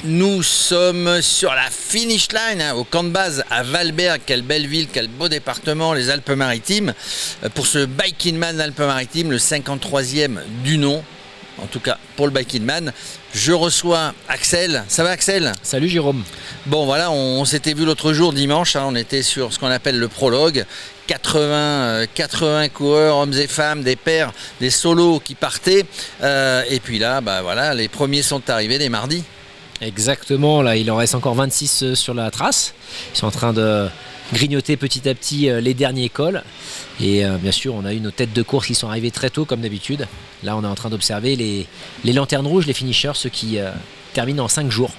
Nous sommes sur la finish line, au camp de base à Valberg. Quelle belle ville, quel beau département, les Alpes-Maritimes. Pour ce Bike in Man Alpes-Maritimes, le 53e du nom. En tout cas, pour le Bike in Man. Je reçois Axel. Ça va, Axel? Salut Jérôme. Bon, voilà, on s'était vu l'autre jour, dimanche. On était sur ce qu'on appelle le prologue. 80 coureurs, hommes et femmes, des pairs, des solos qui partaient. Et puis là, bah, voilà, les premiers sont arrivés dès mardi. Exactement, là il en reste encore 26 sur la trace. Ils sont en train de grignoter petit à petit les derniers cols. Et bien sûr, on a eu nos têtes de course qui sont arrivées très tôt comme d'habitude. Là, on est en train d'observer les lanternes rouges, les finishers, ceux qui terminent en 5 jours.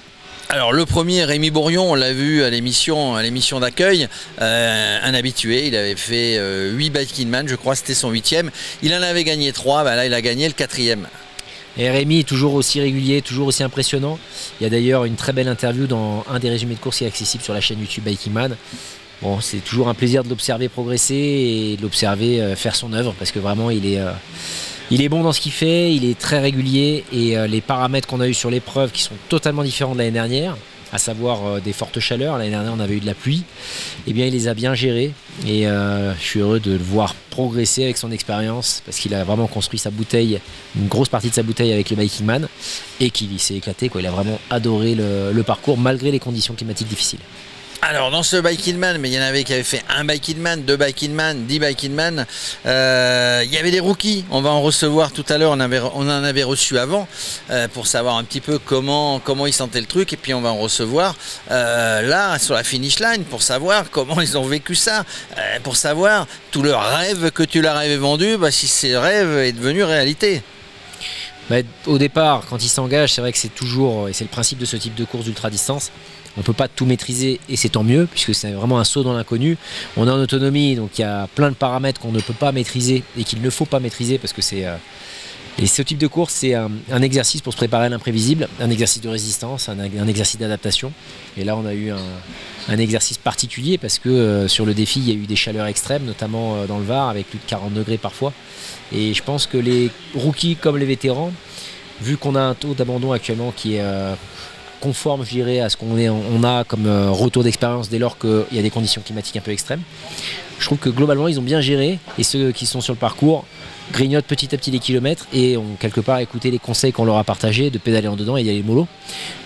Alors le premier, Rémi Bourrion, on l'a vu à l'émission d'accueil, un habitué, il avait fait 8 Bike in Man, je crois c'était son 8e. Il en avait gagné 3, bah là il a gagné le 4e. Et Rémi est toujours aussi régulier, toujours aussi impressionnant. Il y a d'ailleurs une très belle interview dans un des résumés de course qui est accessible sur la chaîne YouTube Bike in Man. Bon, c'est toujours un plaisir de l'observer progresser et de l'observer faire son œuvre parce que vraiment il est bon dans ce qu'il fait, il est très régulier et les paramètres qu'on a eu sur l'épreuve qui sont totalement différents de l'année dernière, à savoir des fortes chaleurs. L'année dernière on avait eu de la pluie, et bien il les a bien gérés et je suis heureux de le voir progresser avec son expérience parce qu'il a vraiment construit sa bouteille, une grosse partie de sa bouteille avec le Bike in Man et qu'il s'est éclaté, quoi. Il a vraiment adoré le parcours malgré les conditions climatiques difficiles. Alors dans ce Bike in Man, mais il y en avait qui avaient fait un Bike in Man, 2 Bike in Man, 10 Bike in Man. Il y avait des rookies, on va en recevoir tout à l'heure, on en avait reçu avant pour savoir un petit peu comment ils sentaient le truc. Et puis on va en recevoir là sur la finish line pour savoir comment ils ont vécu ça, pour savoir tout leur rêve que tu leur avais vendu, bah, si ces rêves est devenu réalité. Bah, au départ, quand ils s'engagent, c'est vrai que c'est toujours, et c'est le principe de ce type de course d'ultra distance, on ne peut pas tout maîtriser et c'est tant mieux puisque c'est vraiment un saut dans l'inconnu. On est en autonomie, donc il y a plein de paramètres qu'on ne peut pas maîtriser et qu'il ne faut pas maîtriser parce que et ce type de course, c'est un exercice pour se préparer à l'imprévisible, un exercice de résistance, un exercice d'adaptation. Et là, on a eu un exercice particulier parce que sur le défi, il y a eu des chaleurs extrêmes, notamment dans le Var, avec plus de 40 degrés parfois. Et je pense que les rookies comme les vétérans, vu qu'on a un taux d'abandon actuellement qui est conforme, je dirais, à ce qu'on a comme retour d'expérience dès lors qu'il y a des conditions climatiques un peu extrêmes, je trouve que globalement, ils ont bien géré. Et ceux qui sont sur le parcours grignotent petit à petit les kilomètres et ont quelque part écouté les conseils qu'on leur a partagés de pédaler en dedans et d'y aller mollo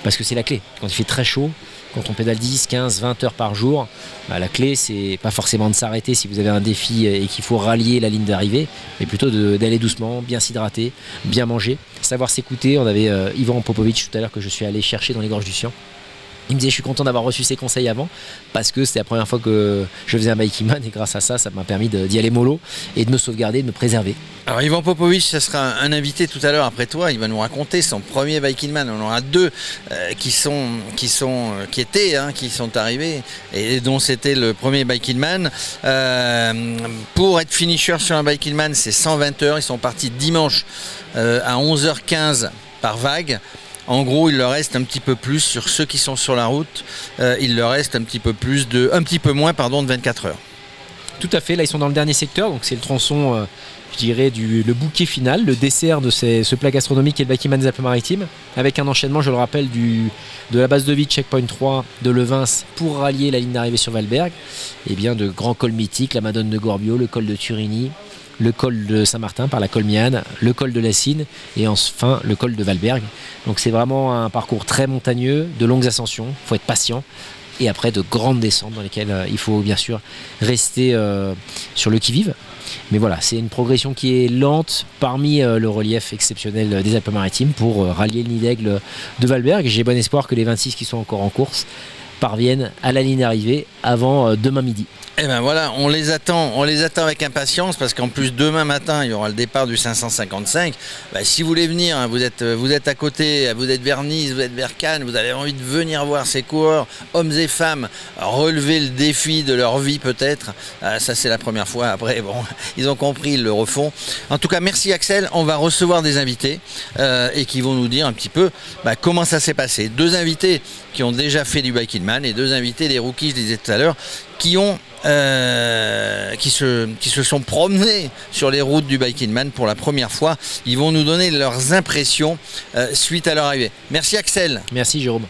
parce que c'est la clé. Quand il fait très chaud, quand on pédale 10, 15, 20 heures par jour, bah, la clé c'est pas forcément de s'arrêter si vous avez un défi et qu'il faut rallier la ligne d'arrivée, mais plutôt d'aller doucement, bien s'hydrater, bien manger, savoir s'écouter. On avait Ivan Popovic tout à l'heure que je suis allé chercher dans les gorges du Sian. Il me disait je suis content d'avoir reçu ses conseils avant parce que c'était la première fois que je faisais un Bike in Man et grâce à ça, ça m'a permis d'y aller mollo et de me sauvegarder, de me préserver. Alors Ivan Popovic, ça sera un invité tout à l'heure après toi, il va nous raconter son premier Bike in Man. On aura 2 qui sont arrivés et dont c'était le premier Bike in Man. Pour être finisher sur un Bike in Man, c'est 120 heures. Ils sont partis dimanche à 11h15 par vague. En gros, il leur reste un petit peu plus sur ceux qui sont sur la route. Il leur reste un petit peu moins de 24 heures. Tout à fait. Là, ils sont dans le dernier secteur, donc c'est le tronçon, je dirais, le bouquet final, le dessert de ce plat gastronomique qui est le Bike in Man des Alpes-Maritimes, avec un enchaînement, je le rappelle, de la base de vide, checkpoint 3 de Levins pour rallier la ligne d'arrivée sur Valberg, et bien de grands cols mythiques, la Madone de Gorbio, le col de Turini, le col de Saint-Martin par la Colmiane, le col de la Cine et enfin le col de Valberg. Donc c'est vraiment un parcours très montagneux, de longues ascensions, il faut être patient et après de grandes descentes dans lesquelles il faut bien sûr rester sur le qui-vive. Mais voilà, c'est une progression qui est lente parmi le relief exceptionnel des Alpes-Maritimes pour rallier le nid d'aigle de Valberg. J'ai bon espoir que les 26 qui sont encore en course parviennent à la ligne d'arrivée avant demain midi. Et ben voilà, on les attend avec impatience parce qu'en plus demain matin il y aura le départ du 555. Ben, si vous voulez venir, hein, vous êtes à côté, vous êtes vers Nice, vous êtes vers Cannes, vous avez envie de venir voir ces coureurs, hommes et femmes, relever le défi de leur vie peut-être. Ça c'est la première fois, après bon, ils ont compris, ils le refont. En tout cas merci Axel, on va recevoir des invités et qui vont nous dire un petit peu comment ça s'est passé. 2 invités qui ont déjà fait du Bike in Man et 2 invités des rookies, je disais tout à l'heure, qui se sont promenés sur les routes du Bike in Man pour la première fois. Ils vont nous donner leurs impressions suite à leur arrivée. Merci Axel. Merci Jérôme.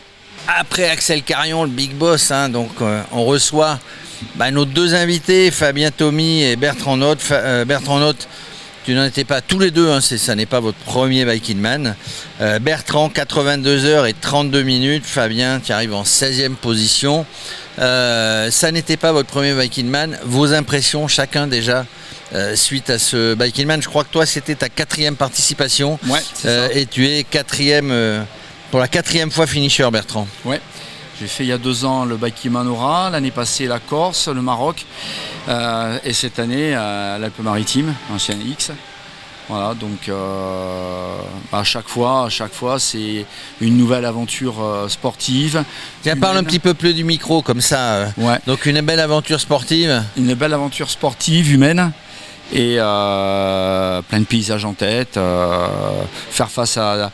après Axel Carion, le big boss, hein, donc on reçoit nos deux invités, Fabien Tomy et Bertrand Notte. Bertrand Notte, tu n'en étais pas tous les deux, hein, ça n'est pas votre premier Bike in Man. Bertrand, 82 heures et 32 minutes. Fabien, tu arrives en 16e position. Ça n'était pas votre premier Bike in Man. Vos impressions, chacun déjà, suite à ce Bike in Man. Je crois que toi, c'était ta 4e participation. Ouais, c'est ça. Et tu es 4e, pour la 4e fois finisher, Bertrand. Ouais. J'ai fait il y a 2 ans le Bike in Man Ora, l'année passée la Corse, le Maroc, et cette année l'Alpes-Maritimes, ancien X. Voilà, donc à chaque fois c'est une nouvelle aventure sportive. Tiens, parle un petit peu plus du micro comme ça. Ouais. Donc une belle aventure sportive. Une belle aventure sportive, humaine. Et plein de paysages en tête, faire face à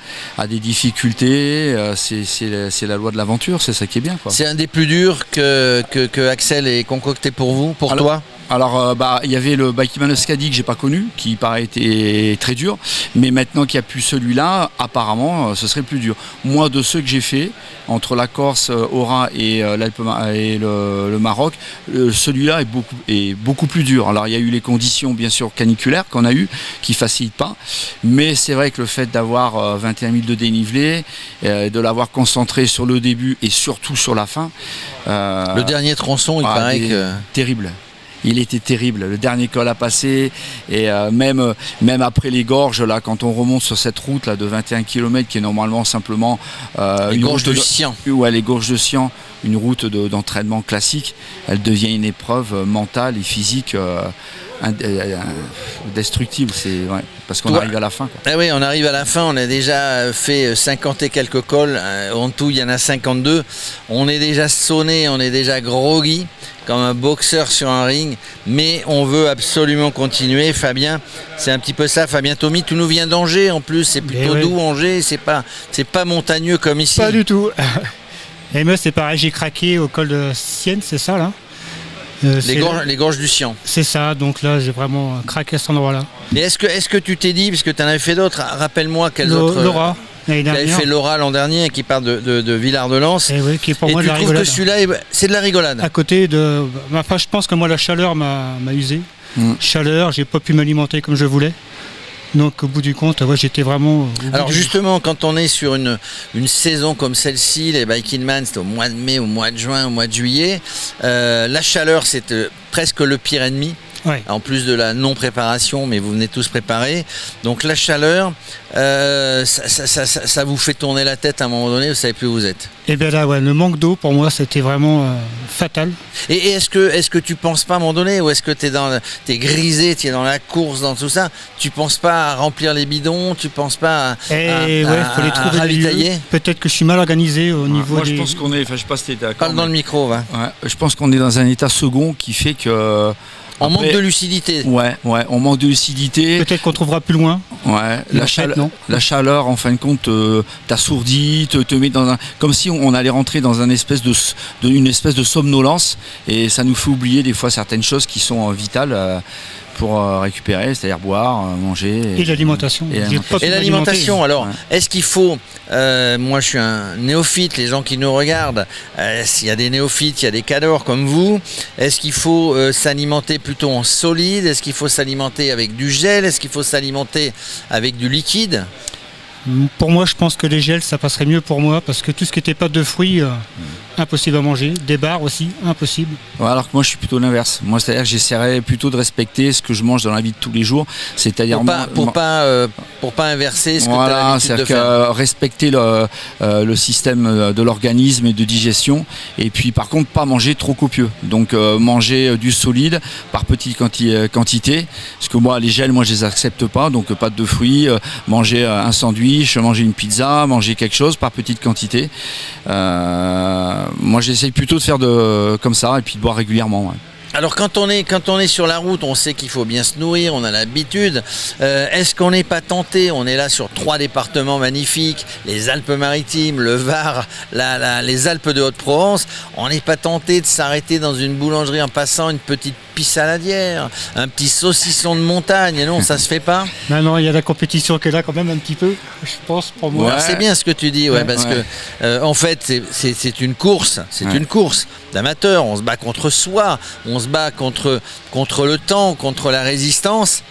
des difficultés, c'est la loi de l'aventure, c'est ça qui est bien, quoi. C'est un des plus durs que Axel ait concocté pour vous, toi. Alors, il y avait le Bike in Man Euskadi que j'ai pas connu, qui paraît était très dur, mais maintenant qu'il n'y a plus celui-là, apparemment, ce serait plus dur. Moi, de ceux que j'ai fait, entre la Corse, Ora et le Maroc, celui-là est beaucoup plus dur. Alors, il y a eu les conditions, bien sûr, caniculaires qu'on a eues, qui facilitent pas, mais c'est vrai que le fait d'avoir 21 000 de dénivelé, de l'avoir concentré sur le début et surtout sur la fin. Le dernier tronçon, il paraît que... Terrible. Il était terrible, le dernier col à passer, et même après les gorges, là, quand on remonte sur cette route là, de 21 km qui est normalement simplement les gorges de Sian. Ouais, les gorges de Sian, une route d'entraînement classique, elle devient une épreuve mentale et physique destructible, parce qu'on arrive à la fin, quoi. Ah oui, on arrive à la fin, on a déjà fait 50 et quelques cols, en tout il y en a 52, on est déjà sonné, on est déjà groggy, comme un boxeur sur un ring, mais on veut absolument continuer. Fabien, c'est un petit peu ça. Fabien Tomy, tu nous viens d'Angers en plus, c'est plutôt doux Angers, c'est pas montagneux comme ici. Pas du tout. Et moi c'est pareil, j'ai craqué au col de Sienne, c'est ça là. Les gorges du Sian. C'est ça, donc là j'ai vraiment craqué à cet endroit-là. Et est-ce que tu t'es dit, parce que tu en avais fait d'autres, rappelle-moi quels autres. L'Ora. Tu avais fait Laura l'an dernier, qui part de Villard-de-Lans. Et oui, qui est pour et moi tu de la trouves rigolade. que celui-là, c'est de la rigolade. À côté de. Enfin, je pense que moi la chaleur m'a usé. Chaleur, j'ai pas pu m'alimenter comme je voulais. Donc au bout du compte, j'étais vraiment. Alors justement, quand on est sur une saison comme celle-ci, les Bike in Man, c'était au mois de mai, au mois de juin, au mois de juillet. La chaleur, c'est presque le pire ennemi. Ouais. En plus de la non-préparation, mais vous venez tous préparer. Donc la chaleur, ça vous fait tourner la tête à un moment donné, vous ne savez plus où vous êtes. Et bien là, le manque d'eau, pour moi, c'était vraiment fatal. Et est-ce que tu ne penses pas à un moment donné, ou est-ce que tu es grisé, tu es dans la course, dans tout ça, tu ne penses pas à remplir les bidons, tu ne penses pas à faut les trouver ravitailler? Peut-être que je suis mal organisé au niveau moi, des... je pense qu'on est, je sais pas si tu es d'accord. Parle dans le micro, va. Ouais, je pense qu'on est dans un état second qui fait que... On manque de lucidité. Ouais, on manque de lucidité. Peut-être qu'on trouvera plus loin. Ouais, la chaleur, en fin de compte, t'assourdit, te met dans un... Comme si on allait rentrer dans une espèce de somnolence, et ça nous fait oublier des fois certaines choses qui sont vitales pour récupérer, c'est-à-dire boire, manger. Et l'alimentation. Et l'alimentation, alors, est-ce qu'il faut... moi, je suis un néophyte, les gens qui nous regardent, s'il y a des néophytes, il y a des cadors comme vous, est-ce qu'il faut s'alimenter plutôt en solide? Est-ce qu'il faut s'alimenter avec du gel? Est-ce qu'il faut s'alimenter avec du liquide? Pour moi, je pense que les gels, ça passerait mieux pour moi, parce que tout ce qui était pâte de fruits, impossible à manger. Des bars aussi, impossible. Ouais, alors que moi, je suis plutôt l'inverse. Moi, c'est-à-dire que j'essaierais plutôt de respecter ce que je mange dans la vie de tous les jours. C'est-à-dire pour pas inverser ce que tu as l'habitude de faire. C'est-à-dire respecter le système de l'organisme et de digestion. Et puis, par contre, pas manger trop copieux. Donc, manger du solide par petite quantité. Parce que moi, les gels, je les accepte pas. Donc, pâte de fruits, manger un sandwich, manger une pizza, manger quelque chose par petite quantité. Moi, j'essaye plutôt de faire comme ça et puis de boire régulièrement. Ouais. Alors quand on est sur la route, on sait qu'il faut bien se nourrir, on a l'habitude. Est-ce qu'on n'est pas tenté? On est là sur 3 départements magnifiques, les Alpes-Maritimes, le Var, les Alpes de Haute-Provence. On n'est pas tenté de s'arrêter dans une boulangerie en passant une petite saladière, un petit saucisson de montagne. Non, ça se fait pas. Non, il y a la compétition qui est là quand même un petit peu, je pense, pour moi. Ouais. C'est bien ce que tu dis, parce que en fait, c'est une course, une course d'amateur. On se bat contre soi, on se bat contre le temps, contre la résistance.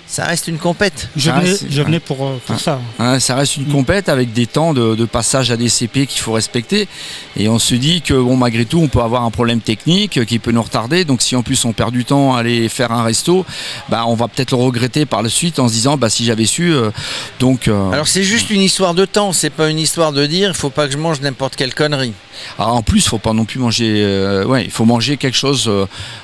Ça reste une compète. Je venais pour ça. Ça reste une compète avec des temps de passage à des CP qu'il faut respecter. Et on se dit que bon, malgré tout, on peut avoir un problème technique qui peut nous retarder. Donc si en plus on perd du temps à aller faire un resto, on va peut-être le regretter par la suite en se disant si j'avais su. Alors c'est juste une histoire de temps, c'est pas une histoire de dire il faut pas que je mange n'importe quelle connerie. Alors en plus, il faut pas non plus manger. Il faut manger quelque chose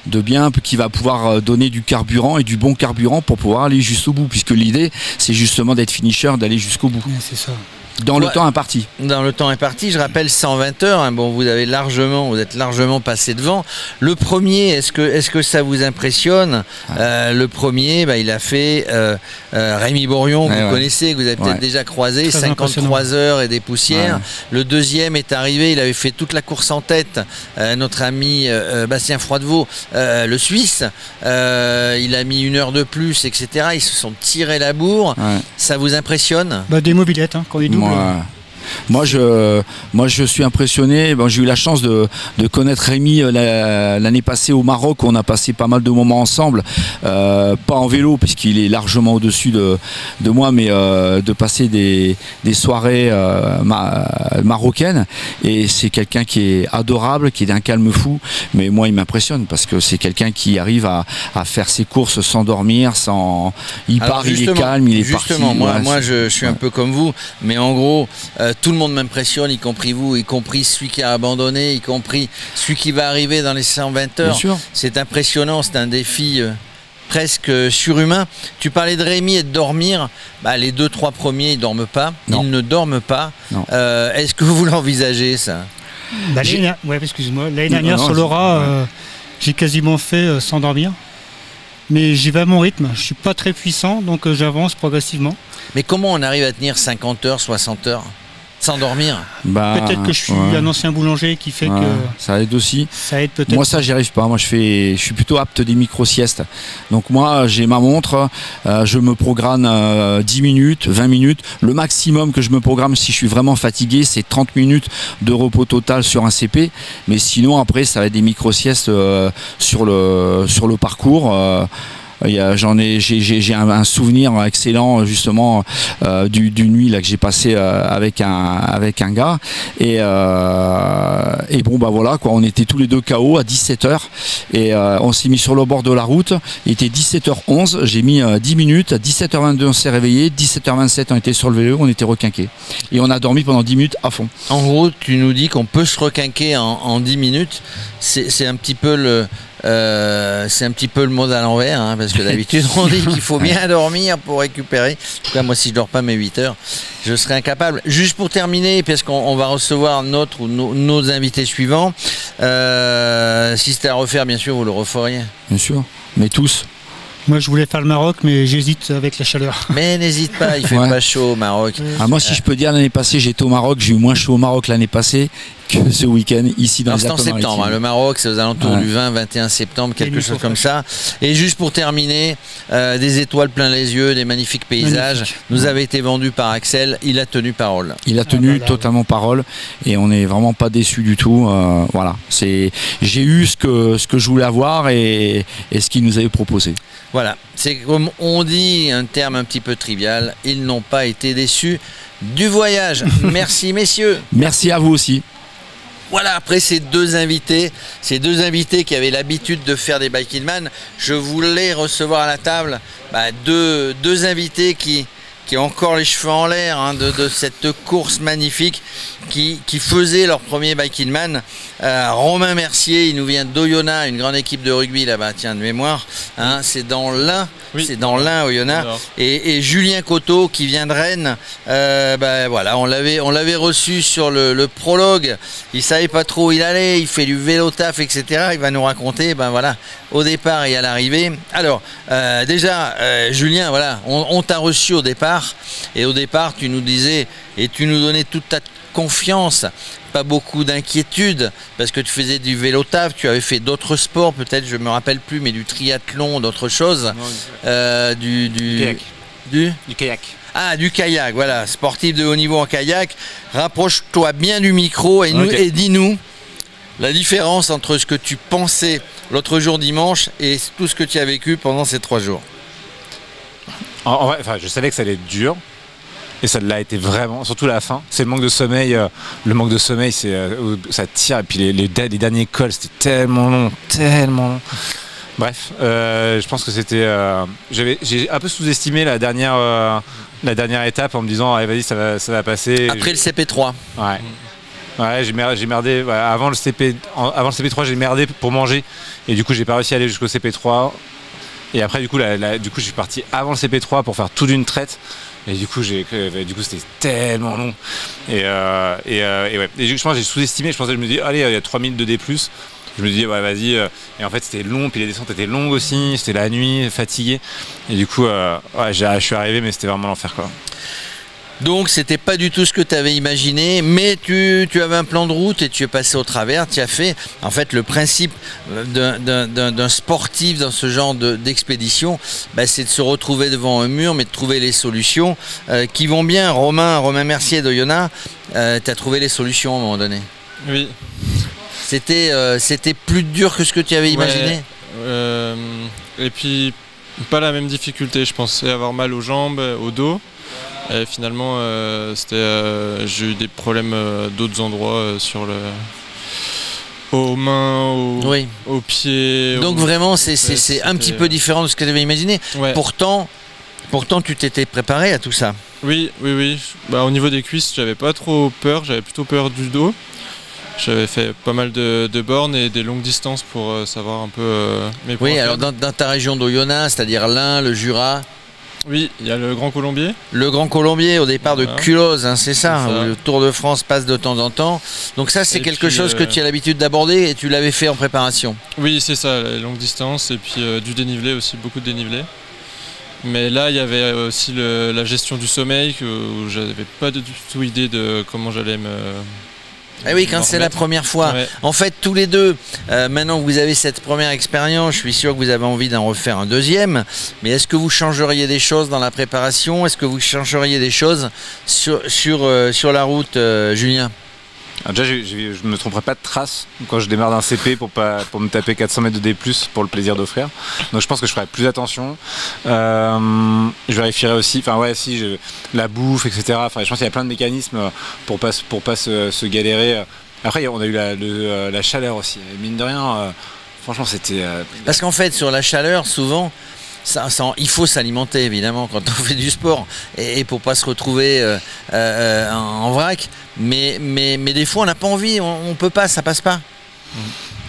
de bien qui va pouvoir donner du carburant et du bon carburant pour pouvoir aller jusqu'au bout, puisque l'idée c'est justement d'être finisher, d'aller jusqu'au bout. C'est ça. Dans le temps imparti. Dans le temps imparti, je rappelle 120 heures. Bon, vous êtes largement passé devant. Le premier, est-ce que ça vous impressionne? Le premier, il a fait Rémi Bourrion, que vous connaissez, que vous avez peut-être déjà croisé, 53 heures et des poussières. Le deuxième est arrivé, il avait fait toute la course en tête. Notre ami Bastien Froidevaux, le Suisse, il a mis 1 heure de plus, etc. Ils se sont tirés la bourre. Ça vous impressionne? Des mobilettes, quand il double. Moi, je suis impressionné. J'ai eu la chance de connaître Rémi l'année passée au Maroc. On a passé pas mal de moments ensemble, pas en vélo puisqu'il est largement au-dessus de moi, mais de passer des soirées marocaines. Et c'est quelqu'un qui est adorable, qui est d'un calme fou. Mais moi, il m'impressionne parce que c'est quelqu'un qui arrive à faire ses courses sans dormir, il part, il est calme, il est parti. Justement, moi, je suis un peu comme vous, mais en gros, tout le monde m'impressionne, y compris vous, y compris celui qui a abandonné, y compris celui qui va arriver dans les 120 heures. C'est impressionnant, c'est un défi presque surhumain. Tu parlais de Rémi et de dormir. Les 2-3 premiers, ils dorment pas. Non. Ils ne dorment pas. Est-ce que vous l'envisagez, ça? Excuse-moi. L'année dernière, sur l'Ora, j'ai quasiment fait sans dormir. Mais j'y vais à mon rythme. Je suis pas très puissant, donc j'avance progressivement. Mais comment on arrive à tenir 50 heures, 60 heures sans dormir? Peut-être que je suis un ancien boulanger qui fait que... Ça aide aussi. Ça aide peut-être. Moi, ça, j'y arrive pas. Moi, je suis plutôt apte des micro-siestes. Donc moi, j'ai ma montre, je me programme 10 minutes, 20 minutes. Le maximum que je me programme si je suis vraiment fatigué, c'est 30 minutes de repos total sur un CP. Mais sinon, après, ça va être des micro-siestes sur le parcours. J'ai un souvenir excellent justement d'une nuit là que j'ai passé avec un gars et bon voilà quoi, on était tous les deux KO à 17h et on s'est mis sur le bord de la route. Il était 17h11, j'ai mis 10 minutes, à 17h22 on s'est réveillé, 17h27 on était sur le vélo, on était requinqués et on a dormi pendant 10 minutes à fond. En gros, tu nous dis qu'on peut se requinquer en 10 minutes, c'est un petit peu le mot à l'envers, parce que d'habitude on dit qu'il faut bien dormir pour récupérer. En tout cas, moi, si je dors pas mes 8 heures, je serai incapable. Juste pour terminer, parce qu'on va recevoir nos invités suivants. Si c'était à refaire, bien sûr, vous le referiez. Bien sûr, mais tous. Moi, je voulais faire le Maroc, mais j'hésite avec la chaleur. Mais n'hésite pas, il fait pas chaud au Maroc. Moi, si je peux dire, l'année passée, j'étais au Maroc, j'ai eu moins chaud au Maroc l'année passée que ce week-end ici dans les Alpes-Maritimes. C'est en septembre, le Maroc, c'est aux alentours du 20-21 septembre, quelque chose comme ça. Et juste pour terminer, des étoiles plein les yeux, des magnifiques paysages, nous avait été vendu par Axel, il a tenu parole. Il a tenu totalement parole et on n'est vraiment pas déçus du tout. Voilà, j'ai eu ce que je voulais avoir et ce qu'il nous avait proposé. Voilà, c'est comme on dit, un terme un petit peu trivial, ils n'ont pas été déçus du voyage. Merci messieurs. Merci à vous aussi. Voilà, après ces deux invités qui avaient l'habitude de faire des Bike in Man, je voulais recevoir à la table deux invités qui ont encore les cheveux en l'air de cette course magnifique qui faisait leur premier Bike in Man. Romain Mercier, il nous vient d'Oyonnax, une grande équipe de rugby là-bas, tiens, de mémoire, c'est dans l'Ain, c'est dans l'Ain, Oyonnax, et Julien Coteau qui vient de Rennes. Voilà, on l'avait reçu sur le prologue, il savait pas trop où il allait, il fait du vélo taf, etc. Il va nous raconter, voilà, au départ et à l'arrivée. Alors, déjà, Julien, voilà, on t'a reçu au départ, et au départ, tu nous disais, et tu nous donnais toute ta confiance, pas beaucoup d'inquiétude, parce que tu faisais du vélo taf, tu avais fait d'autres sports, peut-être, je me rappelle plus, mais du triathlon, d'autres choses. Du kayak. Ah, du kayak, voilà, sportif de haut niveau en kayak. Rapproche-toi bien du micro et dis-nous la différence entre ce que tu pensais l'autre jour dimanche et tout ce que tu as vécu pendant ces 3 jours. En vrai, je savais que ça allait être dur. Et ça l'a été vraiment, surtout la fin. C'est le manque de sommeil. Le manque de sommeil, ça tire. Et puis les derniers cols, c'était tellement long. Bref, je pense que c'était. J'ai un peu sous-estimé la dernière étape en me disant, allez, vas-y, ça va passer. Après le CP3. Ouais, j'ai merdé. Ouais, avant le CP3, j'ai merdé pour manger. Et du coup, j'ai pas réussi à aller jusqu'au CP3. Et après, du coup, je suis parti avant le CP3 pour faire tout d'une traite. Et du coup, c'était tellement long. Et ouais. Et je pense que j'ai sous-estimé. Je me dis, allez, il y a 3000 de D+. Je me dis, ouais, vas-y. Et en fait, c'était long. Puis les descentes étaient longues aussi. C'était la nuit, fatigué. Et du coup, je suis arrivé, mais c'était vraiment l'enfer, quoi. Donc c'était pas du tout ce que tu avais imaginé, mais tu avais un plan de route et tu es passé au travers, tu as fait. En fait, le principe d'un sportif dans ce genre d'expédition, c'est de se retrouver devant un mur, mais de trouver les solutions qui vont bien. Romain Mercier d'Oyonnax, tu as trouvé les solutions à un moment donné. Oui. C'était plus dur que ce que tu avais imaginé. Et puis, pas la même difficulté. Je pensais avoir mal aux jambes, au dos. Et finalement, j'ai eu des problèmes d'autres endroits aux mains, aux pieds. Donc vraiment, c'est un petit peu différent de ce que tu avais imaginé. Ouais. Pourtant, tu t'étais préparé à tout ça. Oui. Au niveau des cuisses, j'avais pas trop peur. J'avais plutôt peur du dos. J'avais fait pas mal de bornes et des longues distances pour savoir un peu mes points. Oui, alors dans ta région d'Oyonnax, c'est-à-dire l'Ain, le Jura. Oui, il y a le Grand Colombier. Le Grand Colombier au départ de Culose, c'est ça, où le Tour de France passe de temps en temps. Donc ça, c'est quelque chose que tu as l'habitude d'aborder et tu l'avais fait en préparation. Oui, c'est ça, les longues distances et puis du dénivelé aussi, beaucoup de dénivelé. Mais là, il y avait aussi la gestion du sommeil où j'avais pas du tout idée de comment j'allais me... Eh oui, quand c'est la première fois. Ouais. En fait, tous les deux, maintenant que vous avez cette première expérience, je suis sûr que vous avez envie d'en refaire un deuxième. Mais est-ce que vous changeriez des choses dans la préparation? Est-ce que vous changeriez des choses sur la route, Julien? Alors déjà, je ne me tromperai pas de trace quand je démarre d'un CP pour me taper 400 mètres de D+, pour le plaisir d'offrir. Donc je pense que je ferai plus attention. Je vérifierai aussi, la bouffe, etc. Je pense qu'il y a plein de mécanismes pour pas se galérer. Après, on a eu la chaleur aussi. Et mine de rien, franchement, c'était... Parce qu'en fait, sur la chaleur, souvent... il faut s'alimenter évidemment quand on fait du sport et pour pas se retrouver en vrac, mais des fois on n'a pas envie, on peut pas, ça passe pas.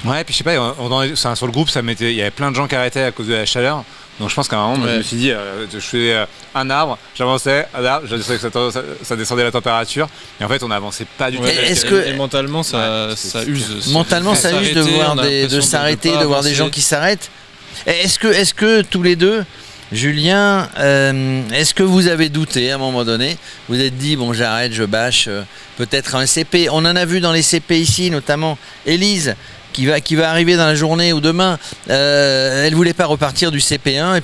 Ouais, puis je sais pas, sur le groupe il y avait plein de gens qui arrêtaient à cause de la chaleur. Donc je pense qu'à un moment, je me suis dit, je faisais un arbre, j'avançais, je savais que ça descendait la température. Et en fait, on n'avançait pas du tout. Et mentalement, ça use. Mentalement, ça use de s'arrêter, de voir des gens qui s'arrêtent. Est-ce que tous les deux, Julien, est-ce que vous avez douté à un moment donné? Vous êtes dit, bon, j'arrête, je bâche, peut-être un CP. On en a vu dans les CP ici, notamment Élise, qui va arriver dans la journée ou demain. Elle voulait pas repartir du CP1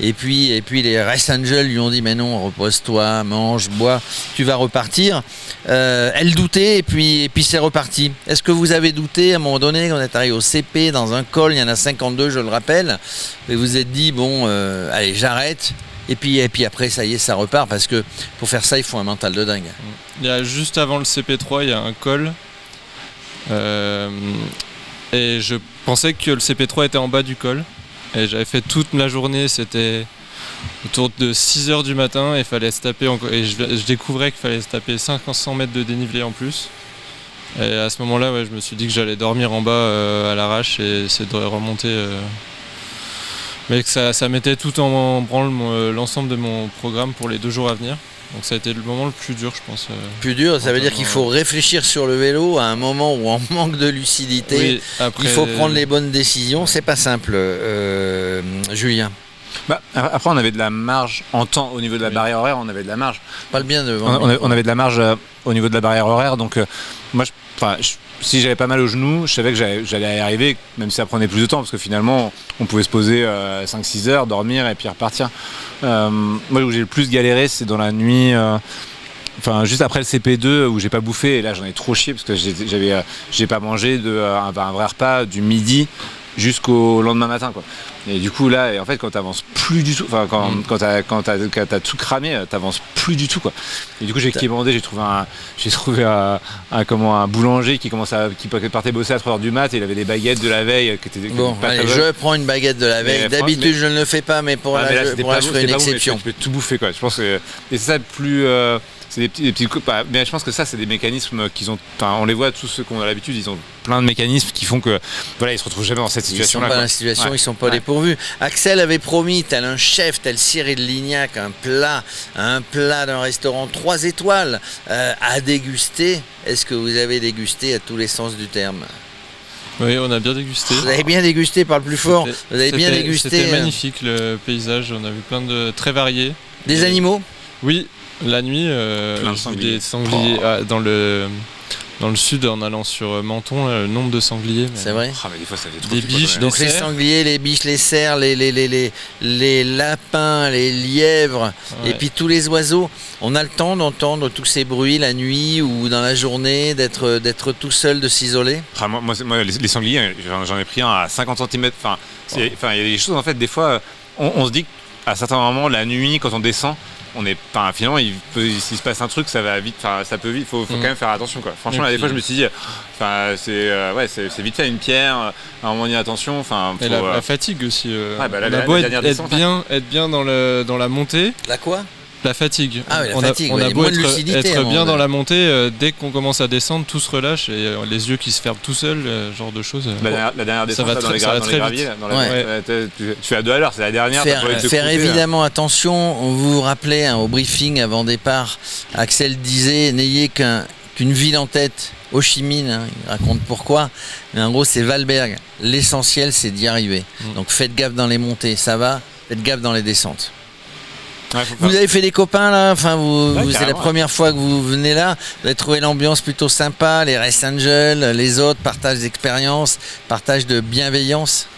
et puis les Race Angels lui ont dit, mais non, repose-toi, mange, bois, tu vas repartir. Elle doutait et puis c'est reparti. Est-ce que vous avez douté à un moment donné quand on est arrivé au CP dans un col, il y en a 52, je le rappelle, et vous vous êtes dit, bon, allez, j'arrête. Et puis après, ça y est, ça repart, parce que pour faire ça, il faut un mental de dingue. Il y a juste avant le CP3, il y a un col. Et je pensais que le CP3 était en bas du col. Et j'avais fait toute la journée, c'était autour de 6h du matin, et fallait se taper et je découvrais qu'il fallait se taper 500 mètres de dénivelé en plus. Et à ce moment-là, je me suis dit que j'allais dormir en bas à l'arrache et essayer de remonter. Mais que ça mettait tout en branle l'ensemble de mon programme pour les 2 jours à venir. Donc ça a été le moment le plus dur, je pense. Plus dur, ça veut dire qu'il faut réfléchir sur le vélo à un moment où on manque de lucidité. Oui, après, il faut prendre les bonnes décisions. C'est pas simple, Julien. Après, on avait de la marge en temps au niveau de la barrière horaire, on avait de la marge. Pas le bien devant. On avait de la marge au niveau de la barrière horaire, donc moi, si j'avais pas mal au genou, je savais que j'allais y arriver, même si ça prenait plus de temps, parce que finalement, on pouvait se poser 5-6 heures, dormir et puis repartir. Moi, où j'ai le plus galéré, c'est dans la nuit. Juste après le CP2 où j'ai pas bouffé, et là j'en ai trop chié parce que j'ai pas mangé un vrai repas du midi jusqu'au lendemain matin, quoi. Et du coup là, en fait, quand t'avances plus du tout, quand t'as tout cramé, t'avances plus du tout, quoi. Et du coup j'ai quémandé, j'ai trouvé un boulanger qui partait bosser à 3h du mat, et il avait des baguettes de la veille qui étaient bon, pas allez, très je bonnes. prends une baguette de la veille. D'habitude je ne le fais pas, mais pour là je ferai une exception. Je peux tout bouffer, quoi. Je pense que et c'est ça plus c'est des petits mais je pense que ça c'est des mécanismes qu'ils ont, on les voit tous ceux qu'on a l'habitude, ils ont plein de mécanismes qui font que voilà, ils se retrouvent jamais dans cette situation là. Ils sont pas dans la situation, ils sont pas dépourvus. Axel avait promis, tel un chef, tel Cyril Lignac, un plat d'un restaurant 3 étoiles à déguster. Est-ce que vous avez dégusté à tous les sens du terme? Oui, on a bien dégusté. Vous avez bien dégusté, parle plus fort. Vous avez bien dégusté. C'était magnifique le paysage, on a vu plein de très variés. Des animaux? Oui, la nuit, des sangliers dans le sud, en allant sur Menton, le nombre de sangliers. C'est vrai. Mais des fois ça fait trop. Des biches, donc les sangliers, les biches, les cerfs, les lapins, les lièvres, et puis tous les oiseaux. On a le temps d'entendre tous ces bruits la nuit ou dans la journée, d'être tout seul, de s'isoler. Moi, les sangliers, j'en ai pris un à 50 cm. Il y a des choses, en fait, des fois, on se dit qu'à certains moments, la nuit, quand on descend, finalement s'il se passe un truc, ça va vite, ça peut vite, faut quand même faire attention, quoi. Franchement, des fois je me suis dit c'est vite fait une pierre, à un moment donné, attention, et la fatigue aussi, être bien dans la montée. La quoi? La fatigue. Ah oui, la fatigue. On a beau être bien dans la montée, dès qu'on commence à descendre, tout se relâche et les yeux qui se ferment tout seuls, genre de choses. La dernière descente dans les graviers, tu fais à 2 à l'heure, c'est la dernière. Faire évidemment attention. Vous vous rappelez, au briefing avant départ, Axel disait n'ayez qu'une ville en tête. Ho Chi Minh, il raconte pourquoi, mais en gros c'est Valberg. L'essentiel c'est d'y arriver. Donc faites gaffe dans les montées, ça va. Faites gaffe dans les descentes. Vous avez fait des copains là, c'est la première fois que vous venez là, vous avez trouvé l'ambiance plutôt sympa, les Race Angels, les autres, partage d'expérience, partage de bienveillance.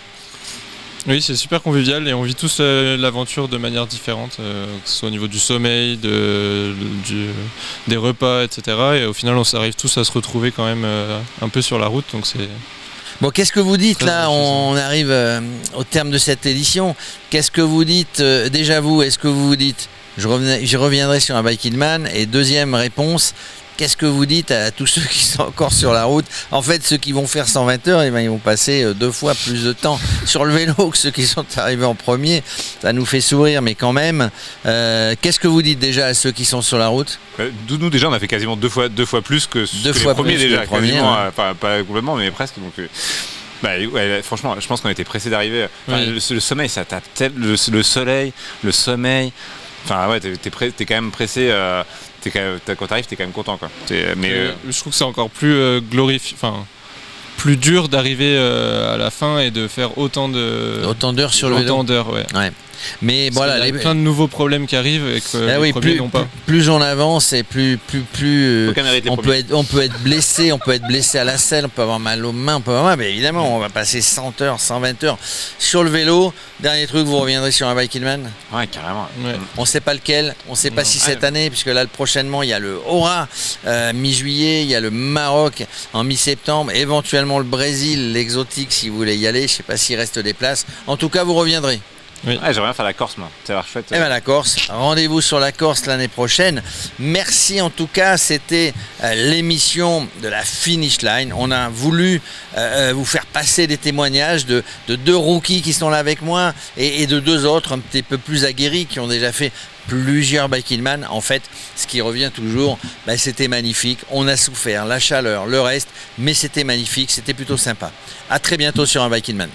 Oui, c'est super convivial et on vit tous l'aventure de manière différente, que ce soit au niveau du sommeil, des repas, etc. Et au final, on arrive tous à se retrouver quand même un peu sur la route, donc c'est... Bon, qu'est-ce que vous dites là? On arrive au terme de cette édition. Qu'est-ce que vous dites déjà vous? Est-ce que vous vous dites je reviendrai sur un Bike in Man? Et deuxième réponse, qu'est-ce que vous dites à tous ceux qui sont encore sur la route? En fait, ceux qui vont faire 120 heures, ils vont passer 2 fois plus de temps sur le vélo que ceux qui sont arrivés en premier. Ça nous fait sourire, mais quand même. Qu'est-ce que vous dites déjà à ceux qui sont sur la route? Nous déjà, on a fait quasiment 2 fois plus que les premiers déjà. Pas complètement, mais presque. Donc, franchement, je pense qu'on était pressés d'arriver. Le sommeil, ça tape. Le soleil, le sommeil. T'es quand même pressé. Quand t'arrives, t'es quand même content, quoi. Je trouve que c'est encore plus plus dur d'arriver à la fin et de faire autant d'heures sur le vélo. Ouais. Mais voilà, il y a plein de nouveaux problèmes qui arrivent et que les premiers n'ont pas. Plus on avance et plus on peut être blessé, on peut être blessé à la selle, on peut avoir mal aux mains, on peut avoir mal, mais évidemment on va passer 100 heures, 120 heures sur le vélo. Dernier truc, vous reviendrez sur un Bike in Man? Ouais, carrément. Ouais. On sait pas lequel, on sait pas si cette année, puisque là prochainement il y a le Hora mi-juillet, il y a le Maroc en mi-septembre, éventuellement le Brésil, l'exotique si vous voulez y aller. Je sais pas s'il reste des places. En tout cas, vous reviendrez. Oui. J'aimerais bien faire la Corse, moi. Ça va être chouette. Eh bien, la Corse. Rendez-vous sur la Corse l'année prochaine. Merci en tout cas. C'était l'émission de la Finish Line. On a voulu vous faire passer des témoignages de 2 rookies qui sont là avec moi et de 2 autres un petit peu plus aguerris qui ont déjà fait plusieurs Bike in Man. En fait, ce qui revient toujours, c'était magnifique. On a souffert, la chaleur, le reste, mais c'était magnifique. C'était plutôt sympa. À très bientôt sur un Bike in Man.